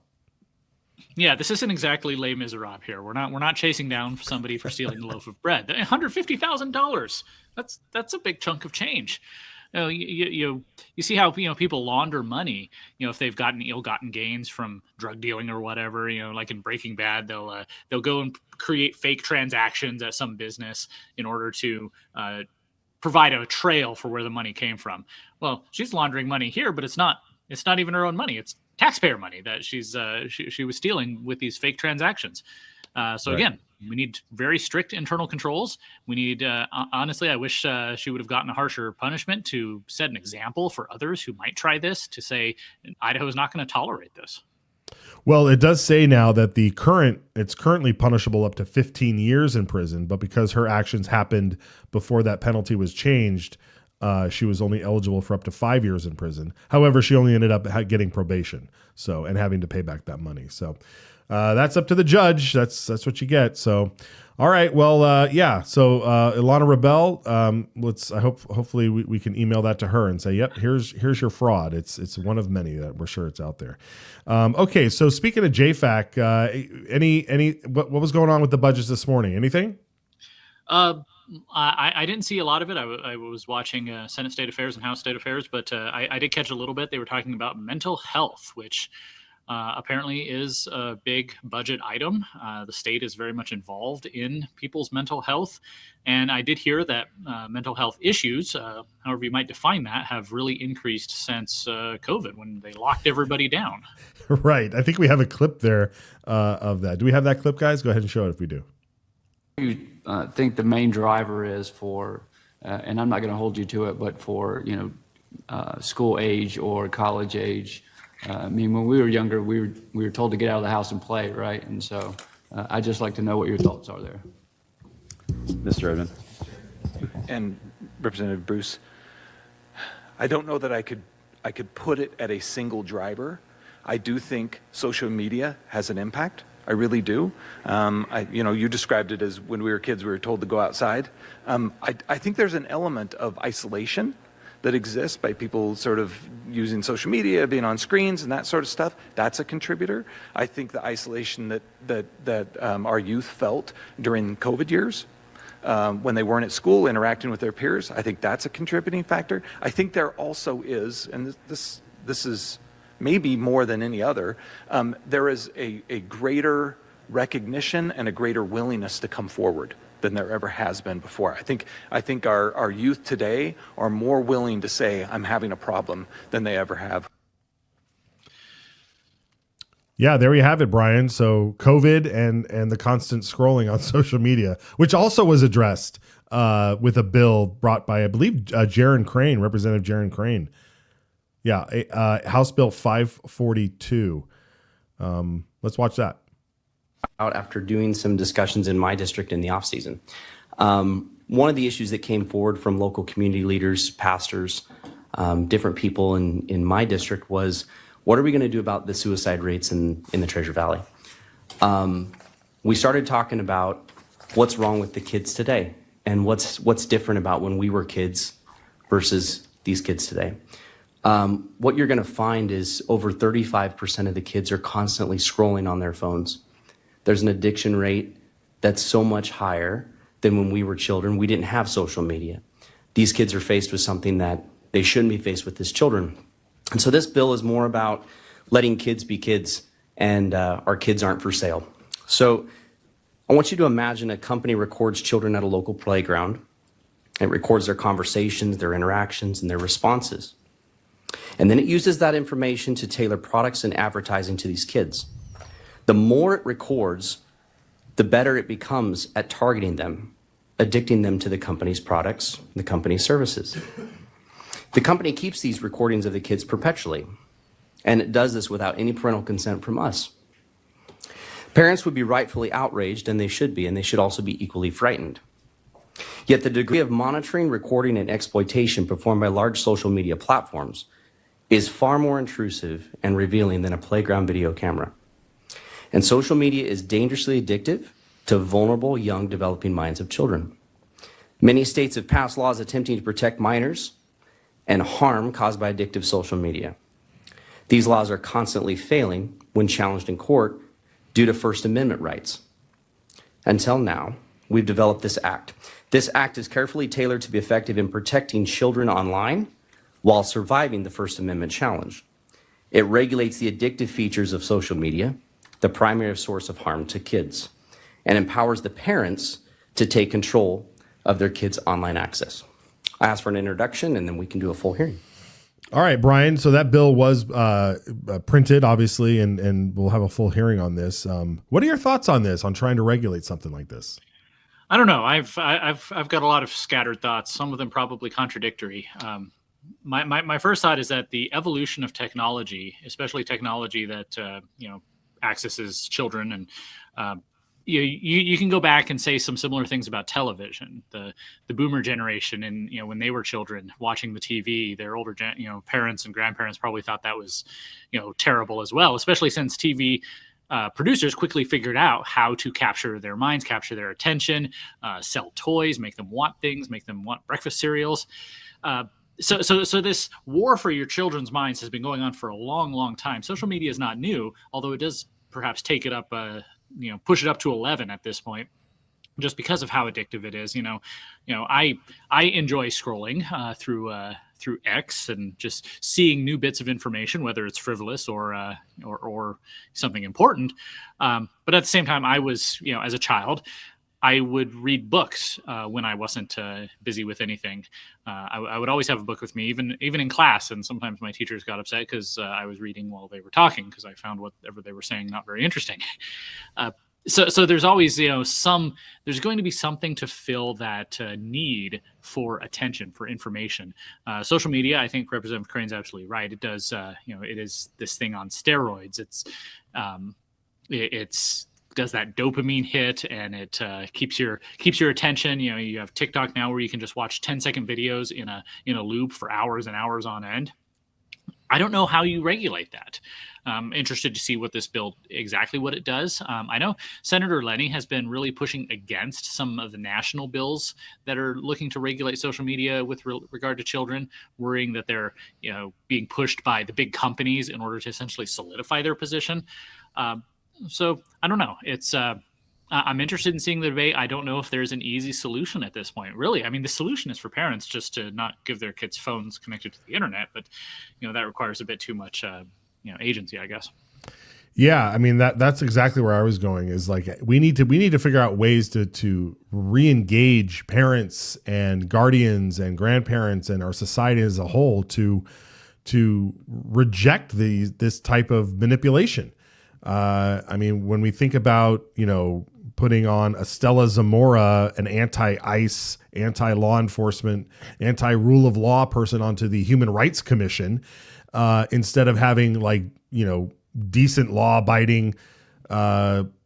Yeah, this isn't exactly Les Miserables here. We're not chasing down somebody for stealing a loaf of bread. $150,000. That's a big chunk of change. You see how people launder money. If they've gotten ill-gotten gains from drug dealing or whatever. Like in Breaking Bad, they'll go and create fake transactions at some business in order to provide a trail for where the money came from. Well, she's laundering money here, but it's not even her own money. It's taxpayer money that she was stealing with these fake transactions. So right. Again, we need very strict internal controls. We need, honestly, I wish she would have gotten a harsher punishment to set an example for others who might try this, to say Idaho is not going to tolerate this. Well, it does say now that it's currently punishable up to 15 years in prison, but because her actions happened before that penalty was changed, she was only eligible for up to 5 years in prison. However, she only ended up getting probation, and having to pay back that money. So that's up to the judge. That's what you get. So, all right. Well, yeah. So Ilana Rebel, hopefully we can email that to her and say, yep, here's your fraud. It's one of many that we're sure it's out there. Okay. So speaking of JFAC, what was going on with the budgets this morning? Anything? I didn't see a lot of it. I was watching Senate State Affairs and House State Affairs, but I did catch a little bit. They were talking about mental health, which apparently is a big budget item. The state is very much involved in people's mental health. And I did hear that mental health issues, however you might define that, have really increased since COVID, when they locked everybody down. Right. I think we have a clip there of that. Do we have that clip, guys? Go ahead and show it if we do. I think the main driver is for, and I'm not going to hold you to it, but for, school age or college age. I mean, when we were younger, we were told to get out of the house and play, right? And so I'd just like to know what your thoughts are there. Mr. Edmond. And Representative Bruce, I don't know that I could put it at a single driver. I do think social media has an impact. I really do. You described it as when we were kids, we were told to go outside. I think there's an element of isolation that exists by people sort of using social media, being on screens and that sort of stuff. That's a contributor. I think the isolation that our youth felt during COVID years, when they weren't at school interacting with their peers, I think that's a contributing factor. I think there also is, and this is maybe more than any other, there is a greater recognition and a greater willingness to come forward than there ever has been before. I think our youth today are more willing to say, I'm having a problem, than they ever have. Yeah, there you have it, Brian. So COVID and the constant scrolling on social media, which also was addressed with a bill brought by, I believe, Jaron Crane, Representative Jaron Crane. Yeah, House Bill 542. Let's watch that. Out after doing some discussions in my district in the off season. One of the issues that came forward from local community leaders, pastors, different people in my district was, what are we going to do about the suicide rates in the Treasure Valley? We started talking about what's wrong with the kids today and what's different about when we were kids versus these kids today. What you're going to find is over 35% of the kids are constantly scrolling on their phones. There's an addiction rate that's so much higher than when we were children. We didn't have social media. These kids are faced with something that they shouldn't be faced with as children. And so this bill is more about letting kids be kids, and our kids aren't for sale. So I want you to imagine a company records children at a local playground. It records their conversations, their interactions, and their responses. And then it uses that information to tailor products and advertising to these kids. The more it records, the better it becomes at targeting them, addicting them to the company's products, the company's services. The company keeps these recordings of the kids perpetually, and it does this without any parental consent from us. Parents would be rightfully outraged, and they should be, and they should also be equally frightened. Yet the degree of monitoring, recording, and exploitation performed by large social media platforms is far more intrusive and revealing than a playground video camera. And social media is dangerously addictive to vulnerable, young, developing minds of children. Many states have passed laws attempting to protect minors and harm caused by addictive social media. These laws are constantly failing when challenged in court due to First Amendment rights. Until now, we've developed this act. This act is carefully tailored to be effective in protecting children online while surviving the First Amendment challenge. It regulates the addictive features of social media, the primary source of harm to kids, and empowers the parents to take control of their kids' online access. I ask for an introduction, and then we can do a full hearing. All right, Brian. So that bill was printed, obviously, and we'll have a full hearing on this. What are your thoughts on this, on trying to regulate something like this? I don't know. I've got a lot of scattered thoughts. Some of them probably contradictory. My first thought is that the evolution of technology, especially technology that accesses children, and you can go back and say some similar things about television. The boomer generation, and when they were children watching the TV, their older parents and grandparents probably thought that was terrible as well. Especially since TV producers quickly figured out how to capture their minds, capture their attention, sell toys, make them want things, make them want breakfast cereals. So this war for your children's minds has been going on for a long, long time. Social media is not new, although it does perhaps take it up, push it up to 11 at this point, just because of how addictive it is. I enjoy scrolling through X and just seeing new bits of information, whether it's frivolous or something important. But at the same time, I was, as a child, I would read books when I wasn't busy with anything. I would always have a book with me, even in class. And sometimes my teachers got upset because I was reading while they were talking, because I found whatever they were saying not very interesting. So there's always, there's going to be something to fill that need for attention, for information. Social media, I think Representative Crane's absolutely right. It does, it is this thing on steroids. It's does that dopamine hit, and it keeps your attention. You have TikTok now where you can just watch 10-second videos in a loop for hours and hours on end. I don't know how you regulate that. I'm interested to see what this bill, exactly what it does. I know Senator Lenny has been really pushing against some of the national bills that are looking to regulate social media with regard to children, worrying that they're being pushed by the big companies in order to essentially solidify their position. So I don't know. I'm interested in seeing the debate. I don't know if there's an easy solution at this point. Really, I mean, the solution is for parents just to not give their kids phones connected to the internet, but that requires a bit too much agency, I guess. Yeah, I mean that's exactly where I was going. Is like we need to figure out ways to re-engage parents and guardians and grandparents and our society as a whole to reject this type of manipulation. I mean, when we think about, putting on Estella Zamora, an anti-ICE, anti-law enforcement, anti-rule of law person onto the Human Rights Commission, instead of having decent law-abiding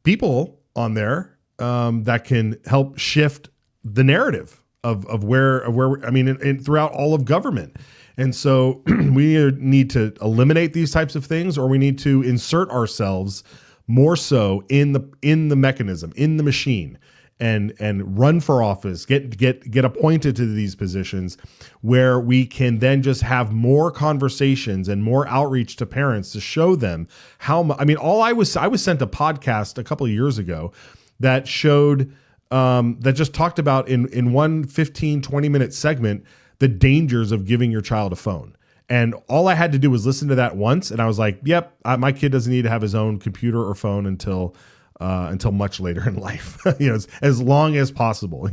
people on there that can help shift the narrative of where throughout all of government. And so we either need to eliminate these types of things, or we need to insert ourselves more so in the mechanism, in the machine, and run for office, get appointed to these positions, where we can then just have more conversations and more outreach to parents to show them how. I was sent a podcast a couple of years ago that showed that just talked about in one 15-20 minute segment the dangers of giving your child a phone. And all I had to do was listen to that once, and I was like, "Yep, my kid doesn't need to have his own computer or phone until much later in life, as long as possible,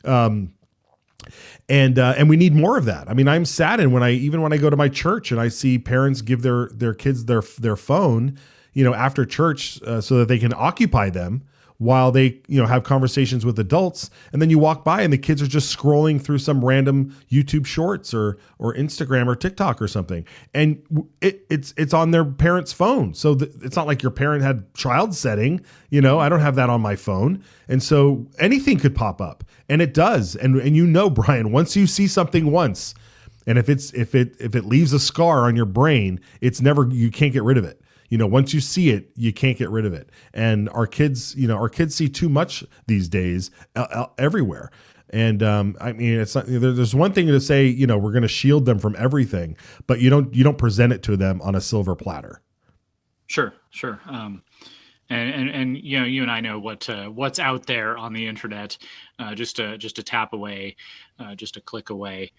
and we need more of that." I'm saddened when I go to my church and I see parents give their kids their phone, after church, so that they can occupy them while they, have conversations with adults. And then you walk by and the kids are just scrolling through some random YouTube shorts or Instagram or TikTok or something. And it's on their parent's phone. So it's not like your parent had child setting, I don't have that on my phone. And so anything could pop up, and it does. And Brian, once you see something once, and if it leaves a scar on your brain, you can't get rid of it. Once you see it, you can't get rid of it. And our kids see too much these days everywhere. And it's not, there's one thing to say, we're going to shield them from everything, but you don't present it to them on a silver platter. Sure. And you and I know what's out there on the internet, just a tap away, just a click away.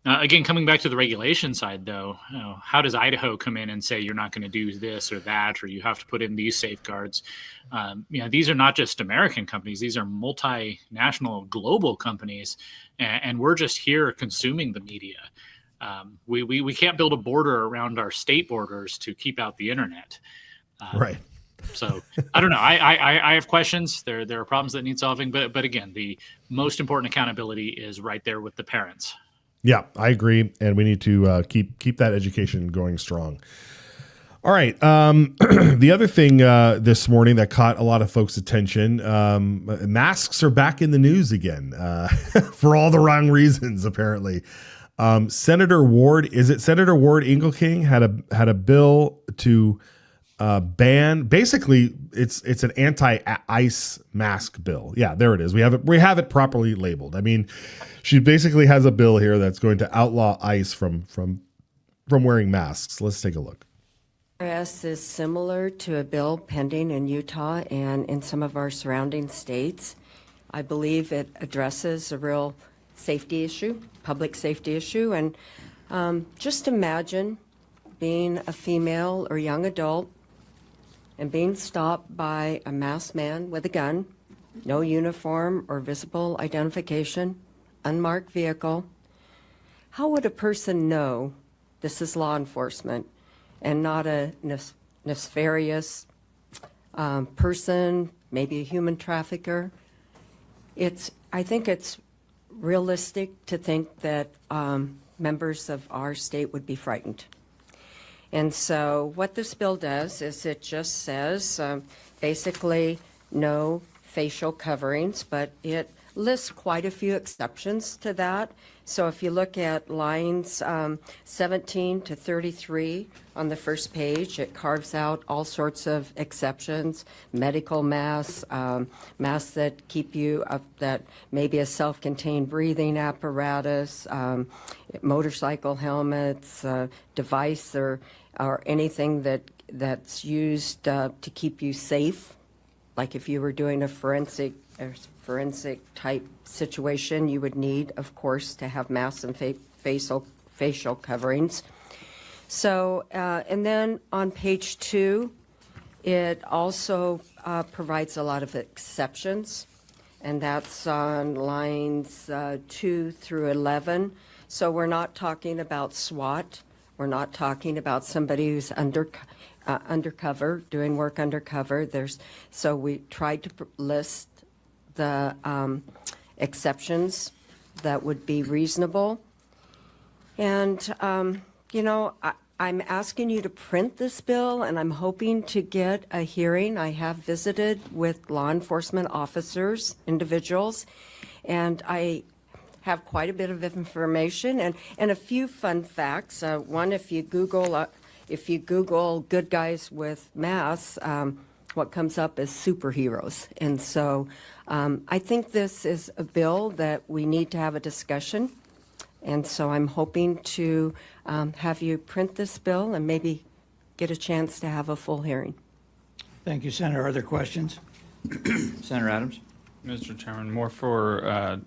Again, coming back to the regulation side, though, how does Idaho come in and say you're not going to do this or that, or you have to put in these safeguards? These are not just American companies; these are multinational, global companies, and we're just here consuming the media. We can't build a border around our state borders to keep out the internet. Right. So I don't know. I have questions. There are problems that need solving, but again, the most important accountability is right there with the parents. Yeah, I agree, and we need to keep that education going strong. All right. The other thing this morning that caught a lot of folks' attention: masks are back in the news again for all the wrong reasons. Apparently, Senator Ward Ingelking had a bill to ban. Basically, it's an anti-ice mask bill. Yeah, there it is. We have it properly labeled. She basically has a bill here that's going to outlaw ICE from wearing masks. Let's take a look. IRS is similar to a bill pending in Utah and in some of our surrounding states. I believe it addresses a real safety issue, public safety issue, and just imagine being a female or young adult and being stopped by a masked man with a gun, no uniform or visible identification, unmarked vehicle. How would a person know this is law enforcement and not a nefarious person, maybe a human trafficker? I think it's realistic to think that members of our state would be frightened. And so what this bill does is it just says basically no facial coverings, but it lists quite a few exceptions to that. So if you look at lines 17 to 33 on the first page, it carves out all sorts of exceptions: medical masks, masks that keep you up, that maybe a self-contained breathing apparatus, motorcycle helmets, device or anything that's used to keep you safe. Like if you were doing a forensic type situation, you would need, of course, to have masks and facial coverings. So, and then on page 2, it also provides a lot of exceptions, and that's on lines 2 through 11. So we're not talking about SWAT. We're not talking about somebody who's undercover, doing work undercover. So we tried to list the exceptions that would be reasonable. And, I'm asking you to print this bill, and I'm hoping to get a hearing. I have visited with law enforcement officers, individuals, and I have quite a bit of information and a few fun facts. One, if you Google good guys with masks, what comes up as superheroes. And so I think this is a bill that we need to have a discussion. And so I'm hoping to have you print this bill and maybe get a chance to have a full hearing. Thank you, Senator. Are there questions? Senator Adams? Mr. Chairman, more for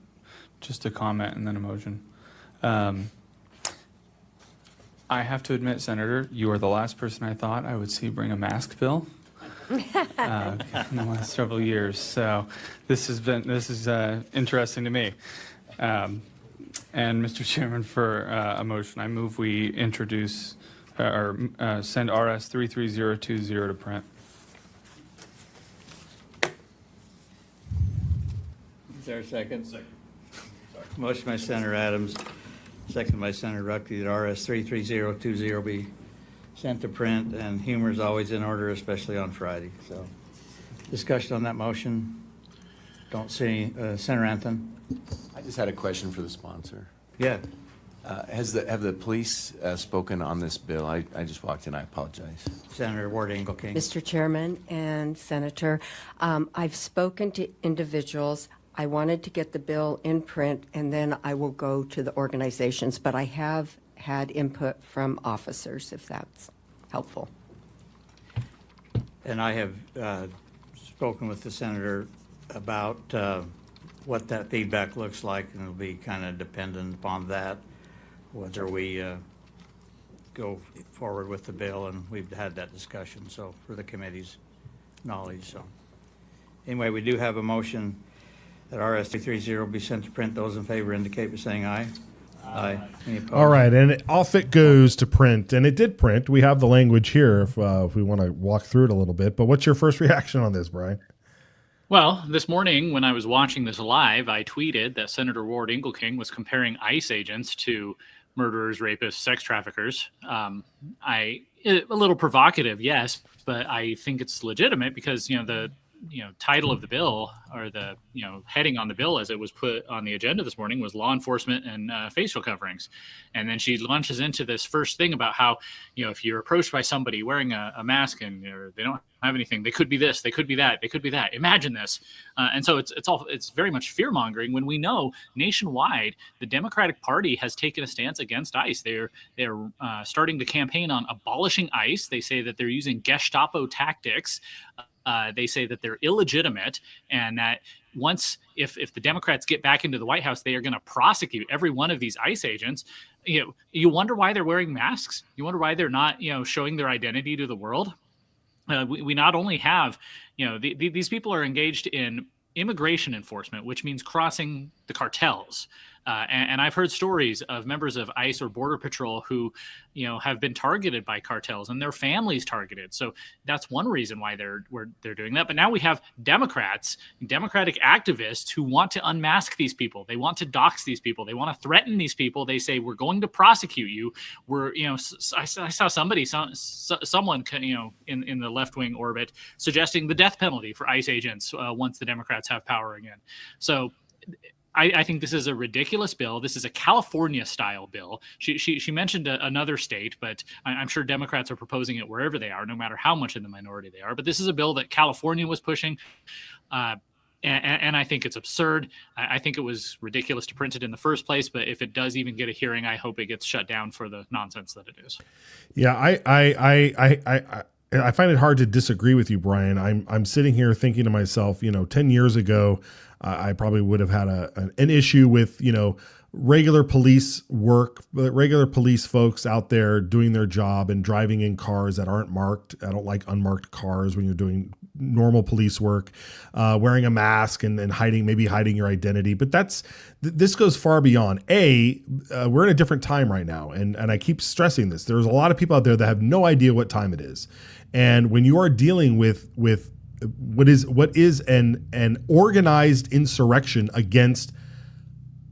just a comment and then a motion. I have to admit, Senator, you are the last person I thought I would see bring a mask bill in the last several years. So this is interesting to me. And Mr. Chairman, for a motion, I move we introduce or send RS 33020 to print. Is there a second? Second. Motion by Senator Adams, second by Senator Ruckley, that RS 33020 be sent to print, and humor is always in order, especially on Friday. So, discussion on that motion. Don't see Senator Anthony. I just had a question for the sponsor. Yeah. Have the police spoken on this bill? I just walked in. I apologize. Senator Ward Engelking. Mr. Chairman and Senator, I've spoken to individuals. I wanted to get the bill in print, and then I will go to the organizations, but I have had input from officers, if that's helpful. And I have spoken with the senator about what that feedback looks like, and it'll be kind of dependent upon that, whether we go forward with the bill, and we've had that discussion, so for the committee's knowledge. So anyway, we do have a motion that RS 330 be sent to print. Those in favor indicate by saying aye. Aye. Any opposed? All right, and off it goes to print, and it did print. We have the language here if we want to walk through it a little bit. But what's your first reaction on this, Brian? Well, this morning when I was watching this live, I tweeted that Senator Ward Engelking was comparing ICE agents to murderers, rapists, sex traffickers. A little provocative, yes, but I think it's legitimate because the title of the bill, or the heading on the bill as it was put on the agenda this morning, was law enforcement and facial coverings. And then she launches into this first thing about how if you're approached by somebody wearing a mask and they don't have anything, they could be this, they could be that, they could be that, imagine this. And so it's very much fear mongering when we know nationwide the Democratic Party has taken a stance against ICE. They're starting to campaign on abolishing ICE. They say that they're using Gestapo tactics. They say that they're illegitimate, and that if the Democrats get back into the White House, they are going to prosecute every one of these ICE agents. You wonder why they're wearing masks. You wonder why they're not, showing their identity to the world. We not only have, these people are engaged in immigration enforcement, which means crossing the cartels. And I've heard stories of members of ICE or Border Patrol who, have been targeted by cartels and their families targeted. So that's one reason why they're doing that. But now we have Democratic activists who want to unmask these people. They want to dox these people. They want to threaten these people. They say, we're going to prosecute you. I saw someone, in the left-wing orbit suggesting the death penalty for ICE agents once the Democrats have power again. So I think this is a ridiculous bill. This is a California-style bill. She mentioned another state, but I'm sure Democrats are proposing it wherever they are, no matter how much in the minority they are. But this is a bill that California was pushing, and I think it's absurd. I think it was ridiculous to print it in the first place, but if it does even get a hearing, I hope it gets shut down for the nonsense that it is. Yeah, I find it hard to disagree with you, Brian. I'm sitting here thinking to myself, 10 years ago, I probably would have had an issue with, regular police work, regular police folks out there doing their job and driving in cars that aren't marked. I don't like unmarked cars when you're doing normal police work, wearing a mask and hiding your identity. But this goes far beyond. We're in a different time right now. And I keep stressing this. There's a lot of people out there that have no idea what time it is. And when you are dealing with what is an organized insurrection against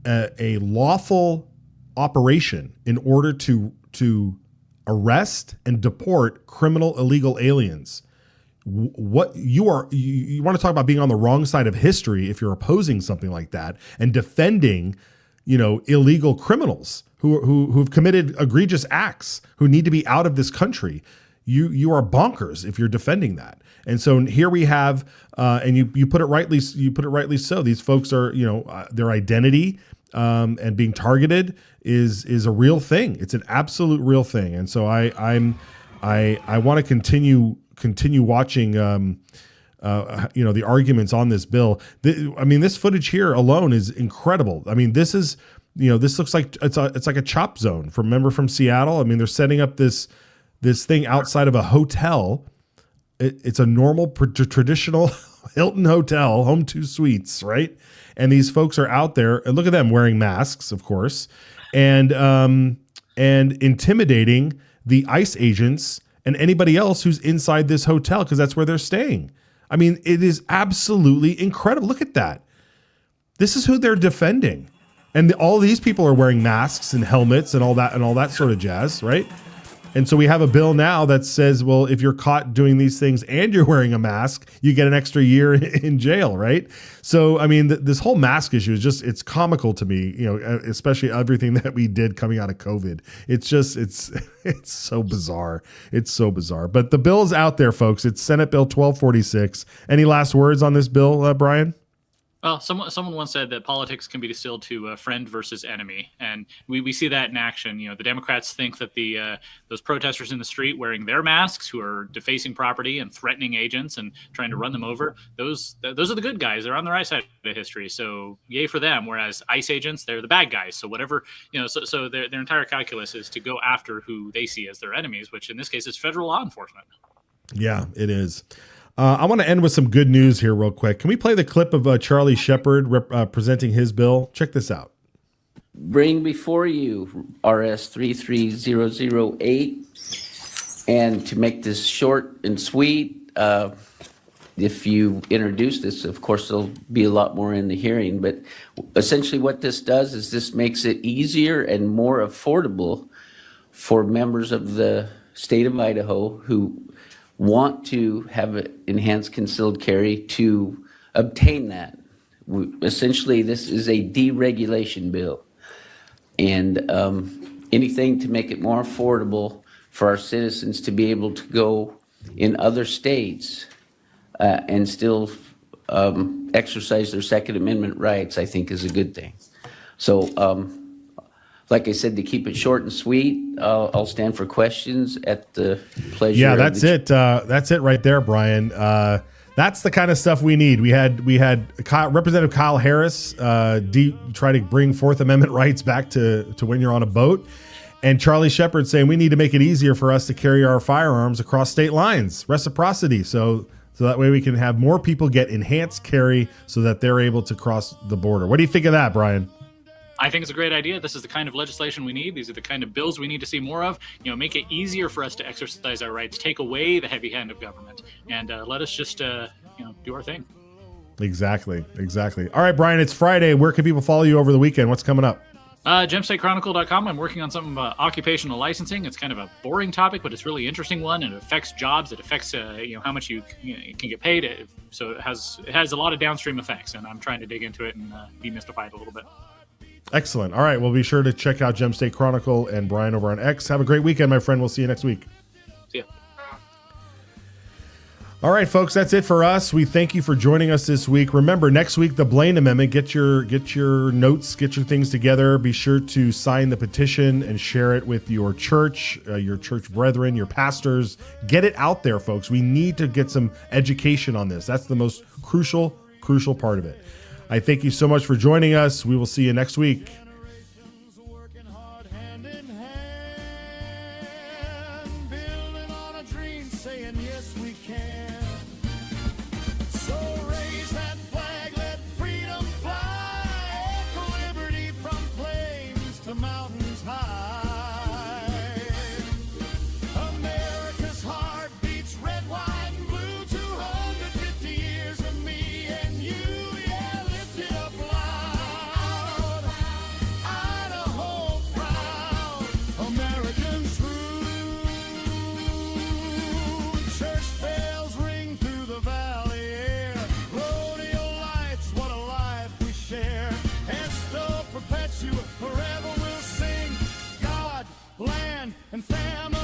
a lawful operation in order to arrest and deport criminal illegal aliens, you want to talk about being on the wrong side of history if you're opposing something like that and defending illegal criminals who've committed egregious acts, who need to be out of this country. you are bonkers if you're defending that. And so here we have, and you put it rightly so. These folks are, their identity and being targeted is a real thing. It's an absolute real thing. And so I want to continue watching. The arguments on this bill. This footage here alone is incredible. I mean, this is, this looks like it's like a chop zone. Remember from Seattle? I mean, they're setting up this thing outside of a hotel. It's a normal traditional Hilton hotel, home 2 suites, right? And these folks are out there, and look at them wearing masks, of course, and intimidating the ICE agents and anybody else who's inside this hotel, because that's where they're staying. I mean, it is absolutely incredible. Look at that. This is who they're defending. And all these people are wearing masks and helmets and all that sort of jazz, right? And so we have a bill now that says, well, if you're caught doing these things and you're wearing a mask, you get an extra year in jail, right? So, I mean, this whole mask issue is just, it's comical to me, especially everything that we did coming out of COVID. It's just, it's so bizarre. It's so bizarre. But the bill is out there, folks. It's Senate Bill 1246. Any last words on this bill, Brian? Well, someone once said that politics can be distilled to friend versus enemy, and we see that in action. The Democrats think that those protesters in the street wearing their masks, who are defacing property and threatening agents and trying to run them over, those are the good guys. They're on the right side of history, so yay for them. Whereas ICE agents, they're the bad guys. So whatever, so their entire calculus is to go after who they see as their enemies, which in this case is federal law enforcement. Yeah, it is. I want to end with some good news here real quick. Can we play the clip of Charlie Shepard presenting his bill? Check this out. Bring before you RS 33008. And to make this short and sweet, if you introduce this, of course, there'll be a lot more in the hearing. But essentially what this does is this makes it easier and more affordable for members of the state of Idaho who want to have enhanced concealed carry to obtain that. Essentially, this is a deregulation bill. And anything to make it more affordable for our citizens to be able to go in other states and still exercise their Second Amendment rights, I think is a good thing. So, like I said, to keep it short and sweet, I'll stand for questions at the pleasure. Yeah, that's it. That's it right there, Brian. That's the kind of stuff we need. We had Representative Kyle Harris try to bring Fourth Amendment rights back to when you're on a boat, and Charlie Shepard saying we need to make it easier for us to carry our firearms across state lines, reciprocity, so that way we can have more people get enhanced carry so that they're able to cross the border. What do you think of that, Brian? I think it's a great idea. This is the kind of legislation we need. These are the kind of bills we need to see more of. Make it easier for us to exercise our rights, take away the heavy hand of government, and let us just, do our thing. Exactly. All right, Brian, it's Friday. Where can people follow you over the weekend? What's coming up? GemStateChronicle.com. I'm working on something about occupational licensing. It's kind of a boring topic, but it's a really interesting one. It affects jobs. It affects, how much you can get paid. So it has a lot of downstream effects, and I'm trying to dig into it and demystify it a little bit. Excellent. All right. Well, be sure to check out Gem State Chronicle and Brian over on X. Have a great weekend, my friend. We'll see you next week. See ya. All right, folks. That's it for us. We thank you for joining us this week. Remember, next week, the Blaine Amendment. Get your notes, get your things together. Be sure to sign the petition and share it with your church brethren, your pastors. Get it out there, folks. We need to get some education on this. That's the most crucial part of it. I thank you so much for joining us. We will see you next week. and family.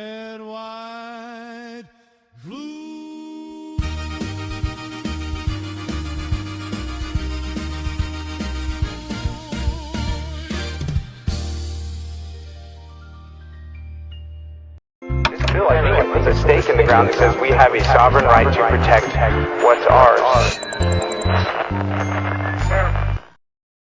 red, white, blue. This bill, I think, it puts a stake in the ground that says we have a sovereign right to protect what's ours.